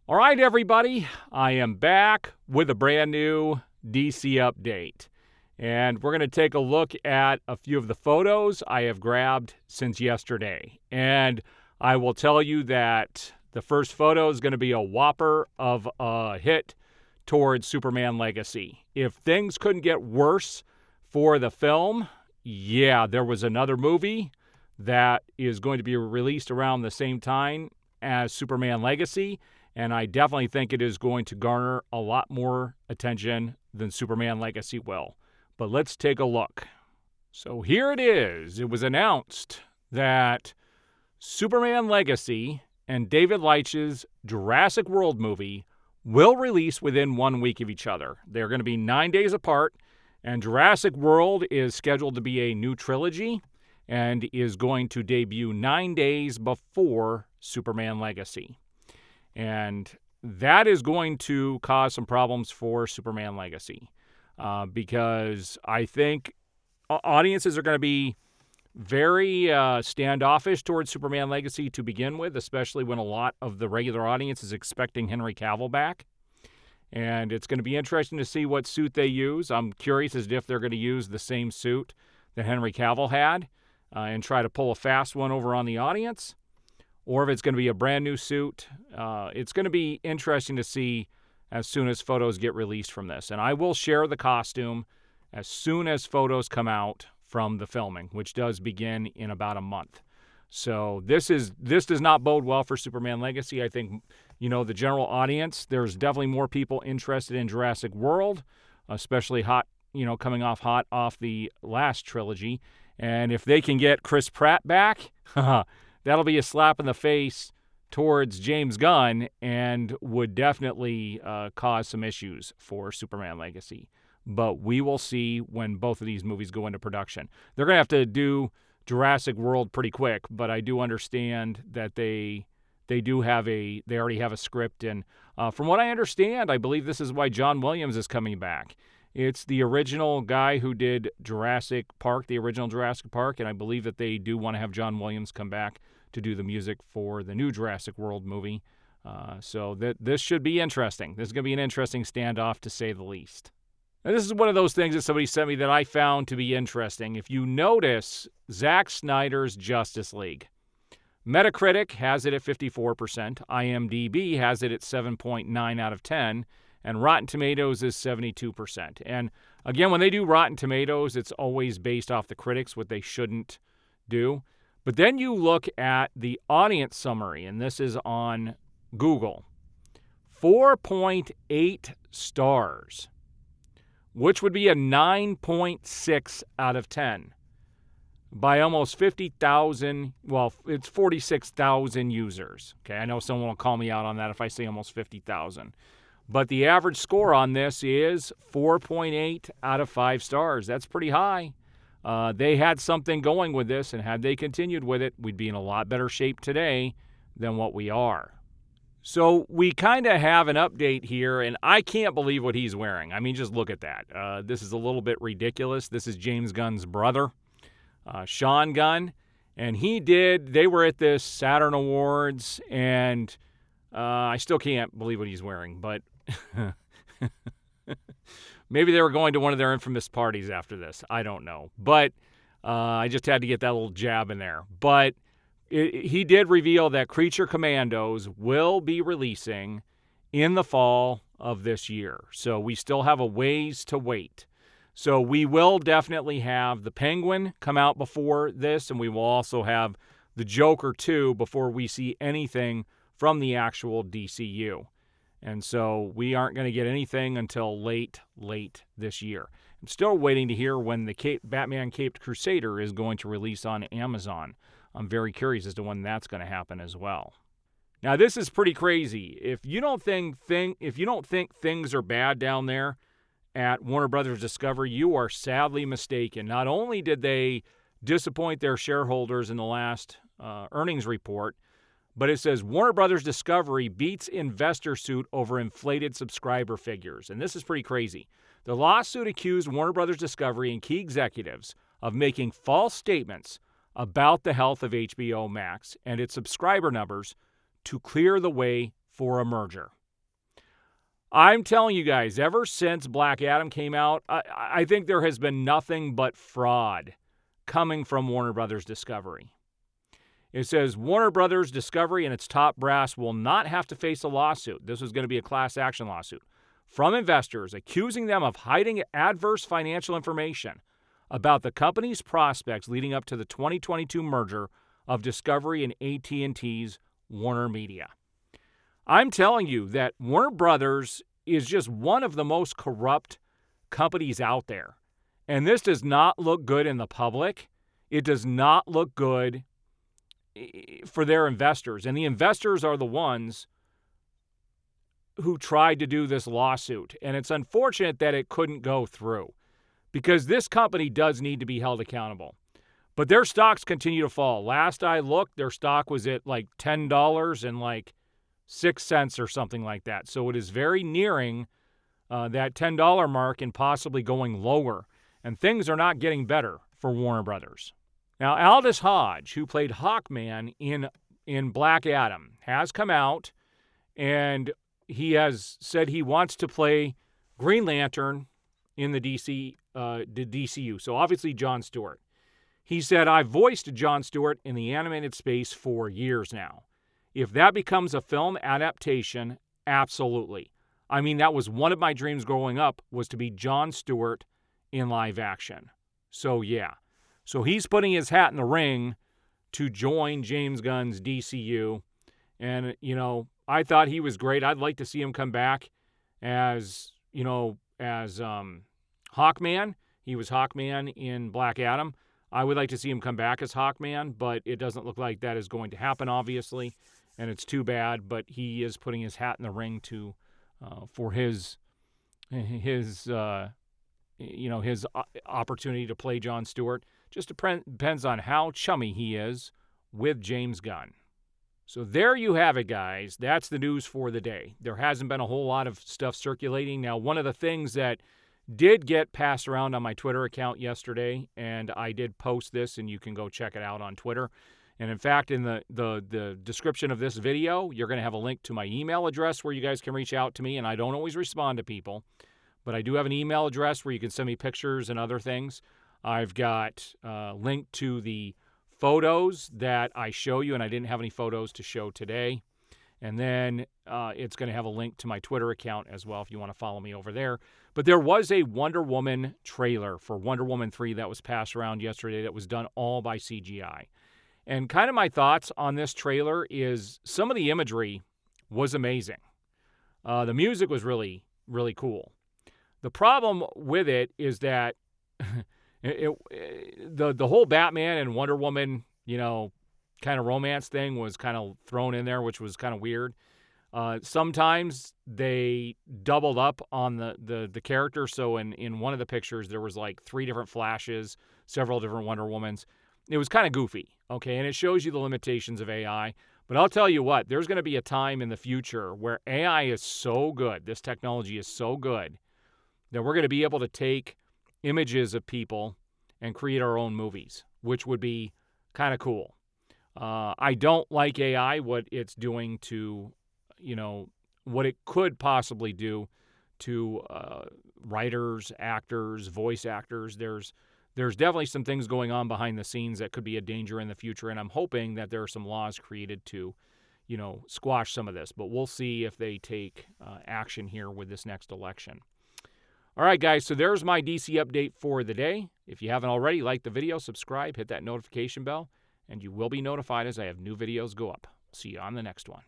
All right, everybody, I am back with a brand new DC update. And we're going to take a look at a few of the photos I have grabbed since yesterday. And I will tell you that the first photo is going to be a whopper of a hit towards Superman Legacy. If things couldn't get worse for the film, there was another movie that is going to be released around the same time as Superman Legacy. And I definitely think it is going to garner a lot more attention than Superman Legacy will. But let's take a look. So here it is. It was announced that Superman Legacy and David Leitch's Jurassic World movie will release within 1 week of each other. They're going to be 9 days apart, and Jurassic World is scheduled to be a new trilogy and is going to debut 9 days before Superman Legacy. And that is going to cause some problems for Superman Legacy because I think audiences are going to be very standoffish towards Superman Legacy to begin with, especially when a lot of the regular audience is expecting Henry Cavill back. And it's going to be interesting to see what suit they use. I'm curious as to if they're going to use the same suit that Henry Cavill had and try to pull a fast one over on the audience, or if it's going to be a brand new suit. It's going to be interesting to see as soon as photos get released from this. And I will share the costume as soon as photos come out from the filming, which does begin in about a month. So this does not bode well for Superman Legacy. I think, the general audience, there's definitely more people interested in Jurassic World, especially coming hot off the last trilogy. And if they can get Chris Pratt back, that'll be a slap in the face towards James Gunn and would definitely cause some issues for Superman Legacy. But we will see when both of these movies go into production. They're going to have to do Jurassic World pretty quick, but I do understand that they already have a script. And from what I understand, I believe this is why John Williams is coming back. It's the original guy who did Jurassic Park, the original Jurassic Park, and I believe that they do want to have John Williams come back to do the music for the new Jurassic World movie. So this should be interesting. This is going to be an interesting standoff, to say the least. Now, this is one of those things that somebody sent me that I found to be interesting. If you notice Zack Snyder's Justice League, Metacritic has it at 54%, IMDb has it at 7.9 out of 10, and Rotten Tomatoes is 72%. And again, when they do Rotten Tomatoes, it's always based off the critics, what they shouldn't do. But then you look at the audience summary, and this is on Google. 4.8 stars, which would be a 9.6 out of 10 by almost 50,000. Well, it's 46,000 users. Okay, I know someone will call me out on that if I say almost 50,000. But the average score on this is 4.8 out of 5 stars. That's pretty high. They had something going with this, and had they continued with it, we'd be in a lot better shape today than what we are. So we kind of have an update here, and I can't believe what he's wearing. I mean, just look at that. This is a little bit ridiculous. This is James Gunn's brother, Sean Gunn, and they were at this Saturn Awards, and I still can't believe what he's wearing, but maybe they were going to one of their infamous parties after this. I don't know. But I just had to get that little jab in there. But he did reveal that Creature Commandos will be releasing in the fall of this year. So we still have a ways to wait. So we will definitely have the Penguin come out before this, and we will also have the Joker 2 before we see anything from the actual DCU. And so we aren't going to get anything until late this year. I'm still waiting to hear when the Batman Caped Crusader is going to release on Amazon. I'm very curious as to when that's going to happen as well. Now, this is pretty crazy. If you don't think things are bad down there at Warner Brothers Discovery, you are sadly mistaken. Not only did they disappoint their shareholders in the last earnings report, but it says Warner Brothers Discovery beats investor suit over inflated subscriber figures. And this is pretty crazy. The lawsuit accused Warner Brothers Discovery and key executives of making false statements about the health of HBO Max and its subscriber numbers to clear the way for a merger. I'm telling you guys, ever since Black Adam came out, I think there has been nothing but fraud coming from Warner Brothers Discovery. It says Warner Brothers Discovery and its top brass will not have to face a lawsuit. This was going to be a class action lawsuit from investors accusing them of hiding adverse financial information about the company's prospects leading up to the 2022 merger of Discovery and AT&T's Warner Media. I'm telling you that Warner Brothers is just one of the most corrupt companies out there. And this does not look good in the public. It does not look good for their investors. And the investors are the ones who tried to do this lawsuit. And it's unfortunate that it couldn't go through because this company does need to be held accountable. But their stocks continue to fall. Last I looked, their stock was at like $10 and like 6 cents or something like that. So it is very nearing that $10 mark and possibly going lower. And things are not getting better for Warner Brothers. Now, Aldous Hodge, who played Hawkman in Black Adam, has come out and he has said he wants to play Green Lantern in the DCU. So obviously Jon Stewart. He said, I've voiced Jon Stewart in the animated space for years now. If that becomes a film adaptation, absolutely. I mean, that was one of my dreams growing up, was to be Jon Stewart in live action. So, yeah. So he's putting his hat in the ring to join James Gunn's DCU. And, you know, I thought he was great. I'd like to see him come back as Hawkman. He was Hawkman in Black Adam. I would like to see him come back as Hawkman, but it doesn't look like that is going to happen, obviously. And it's too bad, but he is putting his hat in the ring for his opportunity to play Jon Stewart. Just depends on how chummy he is with James Gunn. So there you have it, guys. That's the news for the day. There hasn't been a whole lot of stuff circulating. Now, one of the things that did get passed around on my Twitter account yesterday, and I did post this, and you can go check it out on Twitter. And in fact, in the description of this video, you're going to have a link to my email address where you guys can reach out to me. And I don't always respond to people, but I do have an email address where you can send me pictures and other things. I've got a link to the photos that I show you, and I didn't have any photos to show today. And then it's going to have a link to my Twitter account as well if you want to follow me over there. But there was a Wonder Woman trailer for Wonder Woman 3 that was passed around yesterday that was done all by CGI. And kind of my thoughts on this trailer is some of the imagery was amazing. The music was really, really cool. The problem with it is that the whole Batman and Wonder Woman, kind of romance thing was kind of thrown in there, which was kind of weird. Sometimes they doubled up on the character. So in one of the pictures, there was like 3 different Flashes, several different Wonder Womans. It was kind of goofy, okay? And it shows you the limitations of AI. But I'll tell you what, there's going to be a time in the future where AI is so good, this technology is so good, that we're going to be able to take images of people and create our own movies, which would be kind of cool. I don't like AI, what it's doing to, what it could possibly do to writers, actors, voice actors. There's definitely some things going on behind the scenes that could be a danger in the future, and I'm hoping that there are some laws created to, squash some of this. But we'll see if they take action here with this next election. All right, guys, so there's my DC update for the day. If you haven't already, like the video, subscribe, hit that notification bell, and you will be notified as I have new videos go up. See you on the next one.